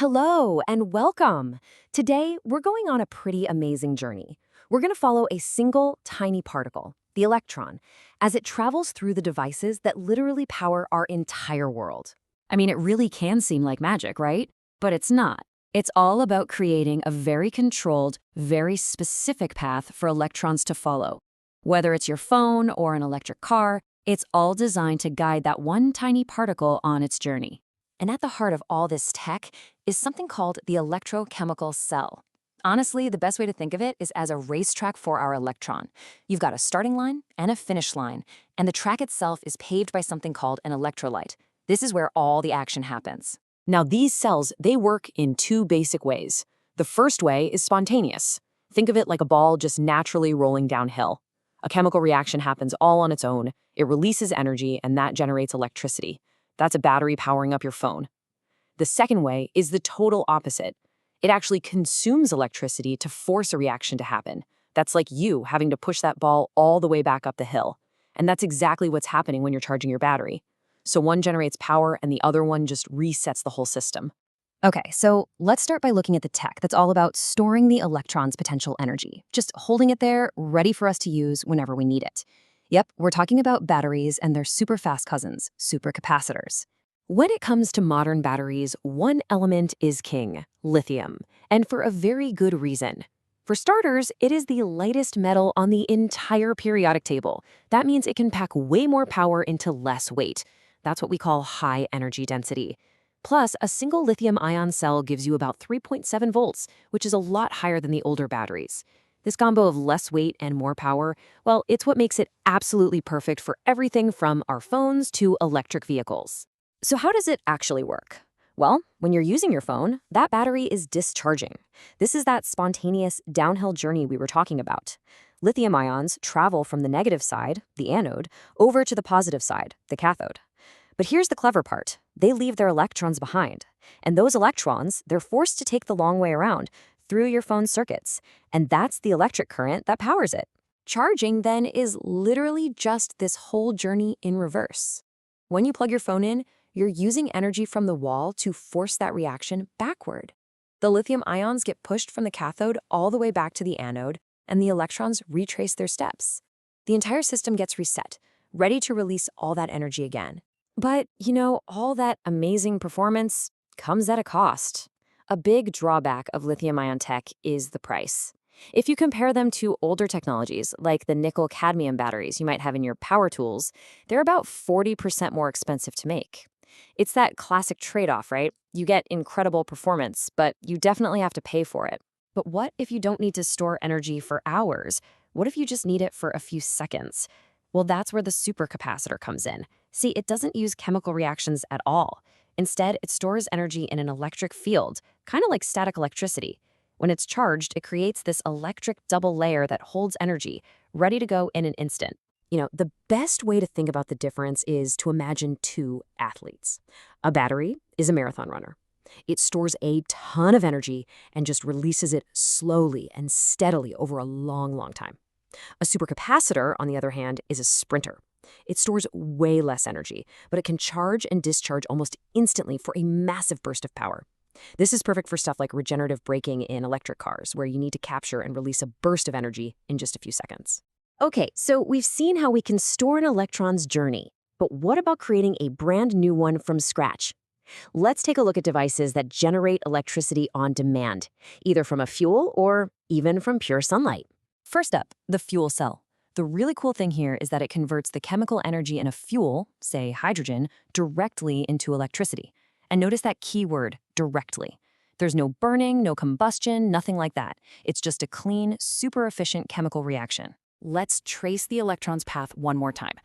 Hello and welcome. Today, we're going on a pretty amazing journey. We're going to follow a single tiny particle, the electron, as it travels through the devices that literally power our entire world. I mean, it really can seem like magic, right? But it's not. It's all about creating a very controlled, very specific path for electrons to follow. Whether it's your phone or an electric car, it's all designed to guide that one tiny particle on its journey. And at the heart of all this tech is something called the electrochemical cell. Honestly, the best way to think of it is as a racetrack for our electron. You've got a starting line and a finish line, and the track itself is paved by something called an electrolyte. This is where all the action happens. Now, these cells, they work in two basic ways. The first way is spontaneous. Think of it like a ball just naturally rolling downhill. A chemical reaction happens all on its own. It releases energy, and that generates electricity. That's a battery powering up your phone. The second way is the total opposite. It actually consumes electricity to force a reaction to happen. That's like you having to push that ball all the way back up the hill. And that's exactly what's happening when you're charging your battery. So one generates power and the other one just resets the whole system. Okay, so let's start by looking at the tech that's all about storing the electron's potential energy, just holding it there, ready for us to use whenever we need it. Yep, we're talking about batteries and their super fast cousins, supercapacitors. When it comes to modern batteries, one element is king, lithium, and for a very good reason. For starters, it is the lightest metal on the entire periodic table. That means it can pack way more power into less weight. That's what we call high energy density. Plus, a single lithium-ion cell gives you about 3.7 volts, which is a lot higher than the older batteries. This combo of less weight and more power, well, it's what makes it absolutely perfect for everything from our phones to electric vehicles. So how does it actually work? Well, when you're using your phone, that battery is discharging. This is that spontaneous downhill journey we were talking about. Lithium ions travel from the negative side, the anode, over to the positive side, the cathode. But here's the clever part. They leave their electrons behind. And those electrons, they're forced to take the long way around through your phone's circuits. And that's the electric current that powers it. Charging, then, is literally just this whole journey in reverse. When you plug your phone in, you're using energy from the wall to force that reaction backward. The lithium ions get pushed from the cathode all the way back to the anode, and the electrons retrace their steps. The entire system gets reset, ready to release all that energy again. But, all that amazing performance comes at a cost. A big drawback of lithium-ion tech is the price. If you compare them to older technologies, like the nickel-cadmium batteries you might have in your power tools, they're about 40% more expensive to make. It's that classic trade-off, right? You get incredible performance, but you definitely have to pay for it. But what if you don't need to store energy for hours? What if you just need it for a few seconds? Well, that's where the supercapacitor comes in. See, it doesn't use chemical reactions at all. Instead, it stores energy in an electric field, kind of like static electricity. When it's charged, it creates this electric double layer that holds energy, ready to go in an instant. The best way to think about the difference is to imagine two athletes. A battery is a marathon runner. It stores a ton of energy and just releases it slowly and steadily over a long, long time. A supercapacitor, on the other hand, is a sprinter. It stores way less energy, but it can charge and discharge almost instantly for a massive burst of power. This is perfect for stuff like regenerative braking in electric cars, where you need to capture and release a burst of energy in just a few seconds. Okay, so we've seen how we can store an electron's journey, but what about creating a brand new one from scratch? Let's take a look at devices that generate electricity on demand, either from a fuel or even from pure sunlight. First up, the fuel cell. The really cool thing here is that it converts the chemical energy in a fuel, say hydrogen, directly into electricity. And notice that key word, directly. There's no burning, no combustion, nothing like that. It's just a clean, super efficient chemical reaction. Let's trace the electron's path one more time.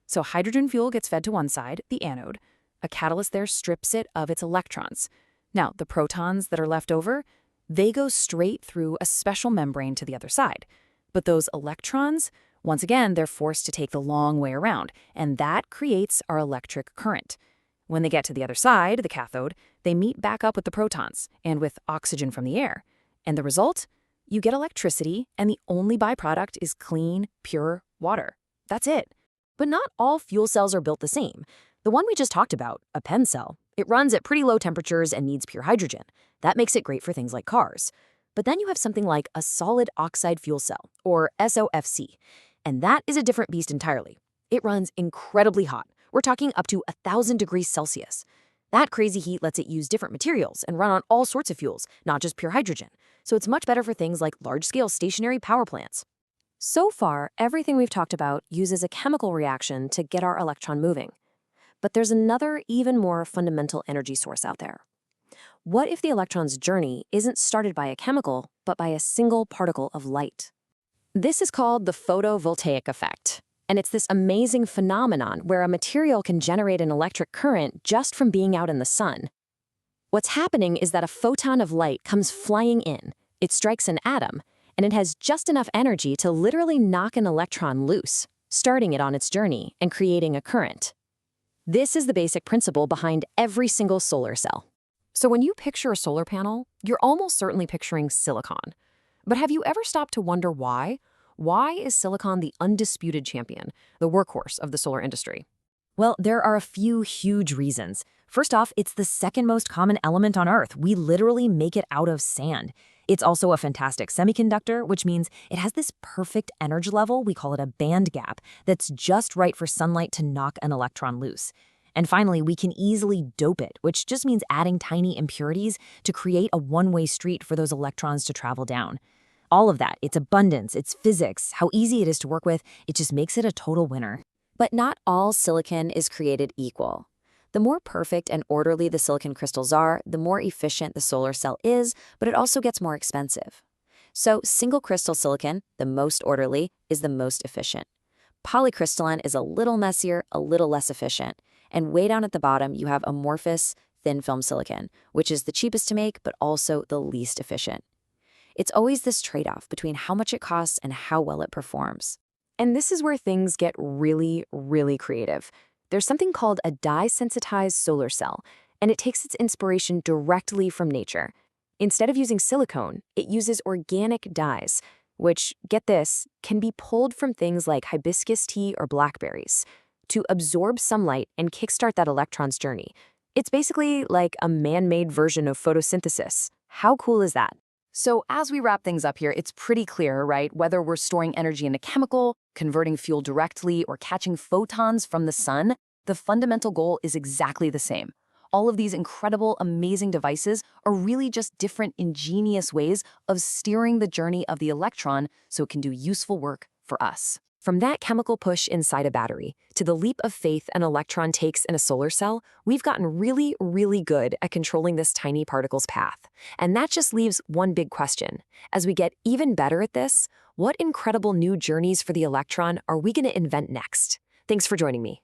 So hydrogen fuel gets fed to one side, the anode. A catalyst there strips it of its electrons. Now, the protons that are left over, they go straight through a special membrane to the other side. But those electrons, once again, they're forced to take the long way around, and that creates our electric current. When they get to the other side, the cathode, they meet back up with the protons and with oxygen from the air. And the result? You get electricity, and the only byproduct is clean, pure water. That's it. But not all fuel cells are built the same. The one we just talked about, a PEM cell, it runs at pretty low temperatures and needs pure hydrogen. That makes it great for things like cars. But then you have something like a solid oxide fuel cell, or SOFC, and that is a different beast entirely. It runs incredibly hot. We're talking up to 1,000 degrees Celsius. That crazy heat lets it use different materials and run on all sorts of fuels, not just pure hydrogen. So it's much better for things like large-scale stationary power plants. So far, everything we've talked about uses a chemical reaction to get our electron moving. But there's another, even more fundamental energy source out there. What if the electron's journey isn't started by a chemical, but by a single particle of light? This is called the photovoltaic effect, and it's this amazing phenomenon where a material can generate an electric current just from being out in the sun. What's happening is that a photon of light comes flying in, it strikes an atom, and it has just enough energy to literally knock an electron loose, starting it on its journey and creating a current. This is the basic principle behind every single solar cell. So when you picture a solar panel, you're almost certainly picturing silicon. But have you ever stopped to wonder why? Why is silicon the undisputed champion, the workhorse of the solar industry? Well, there are a few huge reasons. First off, it's the second most common element on Earth. We literally make it out of sand. It's also a fantastic semiconductor, which means it has this perfect energy level, we call it a band gap, that's just right for sunlight to knock an electron loose. And finally, we can easily dope it, which just means adding tiny impurities to create a one-way street for those electrons to travel down. All of that, its abundance, its physics, how easy it is to work with, it just makes it a total winner. But not all silicon is created equal. The more perfect and orderly the silicon crystals are, the more efficient the solar cell is, but it also gets more expensive. So single crystal silicon, the most orderly, is the most efficient. Polycrystalline is a little messier, a little less efficient. And way down at the bottom, you have amorphous, thin film silicon, which is the cheapest to make, but also the least efficient. It's always this trade-off between how much it costs and how well it performs. And this is where things get really, really creative. There's something called a dye-sensitized solar cell, and it takes its inspiration directly from nature. Instead of using silicone, it uses organic dyes, which, get this, can be pulled from things like hibiscus tea or blackberries, to absorb sunlight and kickstart that electron's journey. It's basically like a man-made version of photosynthesis. How cool is that? So as we wrap things up here, it's pretty clear, right? Whether we're storing energy in a chemical, converting fuel directly, or catching photons from the sun, the fundamental goal is exactly the same. All of these incredible, amazing devices are really just different, ingenious ways of steering the journey of the electron so it can do useful work for us. From that chemical push inside a battery to the leap of faith an electron takes in a solar cell, we've gotten really, really good at controlling this tiny particle's path. And that just leaves one big question. As we get even better at this, what incredible new journeys for the electron are we going to invent next? Thanks for joining me.